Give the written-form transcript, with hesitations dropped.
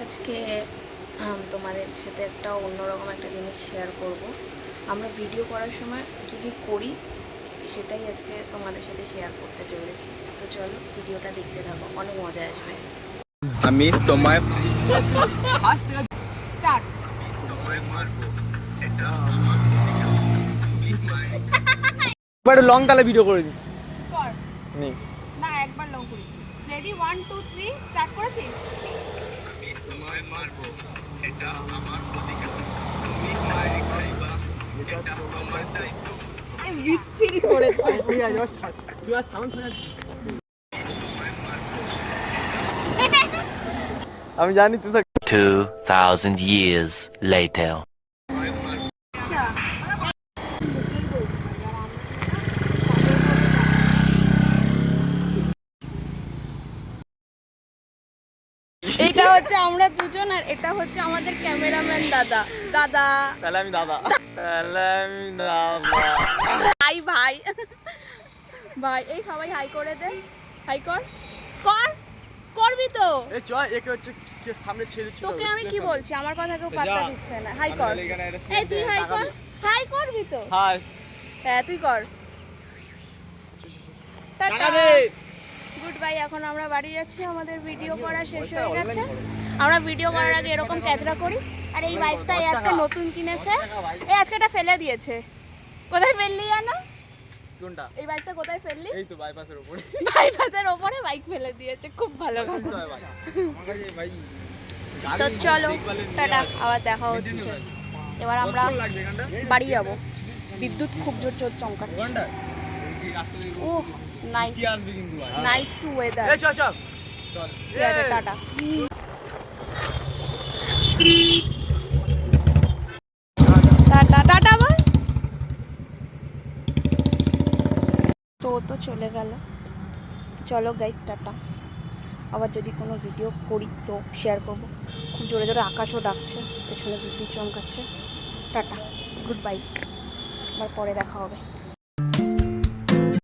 আজকে তোমাদের সাথে একটা অন্যরকম একটা জিনিস শেয়ার করব। আমরা ভিডিও করার সময় কী কী করি সেটাই আজকে তোমাদের সাথে শেয়ার করতে চলেছি। তো চলো ভিডিওটা দেখতে থাকো, অনেক মজা আসবে। আমি তোমায় স্টার্ট। একবার লং তালে ভিডিও করে দিই কর নেই না, একবার লং করি। রেডি 1 2 3 স্টার্ট করেছি। আমি তোমায় মারবো, এটা আমার অধিকার। তুমি মায়ের খাইবা, এটা তোমার দায়িত্ব। আমি বিচ্ছিরি করেছি। তুই আজ সাউন্ড শোনা। আমি জানি তুই 2000 years later. আচ্ছা এটা হচ্ছে আমরা দুজন, আর এটা হচ্ছে আমাদের ক্যামেরাম্যান দাদা। দাদা তাহলে আমি দাদা ভাই ভাই ভাই, এই সবাই হাই করে দে। হাই কর কর, করবি তো? এই চ একে হচ্ছে কে সামনে ছেড়ে দিচ্ছিল। তোকে আমি কি বলছি, আমার কথা কেউ পাত্তা দিচ্ছে না। হাই কর, এই তুই হাই কর। হাই করবি তো? হাই হ্যাঁ তুই কর। টাকা দে। Good bye. এখন আমরা বাড়ি যাচ্ছি, আমাদের ভিডিও করা শেষ হয়ে গেছে। আমরা ভিডিও করার আগে এরকম ক্যাচরা করি। আর এই বাইকটা আজকে নতুন কিনেছে, এই আজকে এটা ফেলে দিয়েছে। কোথায় ফেললি জানো? কোনটা? এই বাইকটা কোথায় ফেললি? এই তো বাইপাসের উপরে। বাইপাসের ওপরে বাইক ফেলে দিয়েছে, খুব ভালো কথা। আমার কাছে ভাই তো চলো টাটা, আবার দেখা হচ্ছে। এবার আমরা বাড়ি যাব। বিদ্যুৎ খুব জোর জোর চমকাচ্ছে। ও নাইস, নাইস টু ওয়েদার। এই চল চল চল। ঠিক আছে, টাটা। টাটা টাটা বল। তো চলে গেল। চলো গাইস টাটা। আবার যদি কোনো ভিডিও করি তো শেয়ার করব। খুব জোরে জোরে আকাশও ডাকছে, পেছনে বিদ্যুৎ চমকাচ্ছে। টাটা, গুড বাই, আবার পরে দেখা হবে।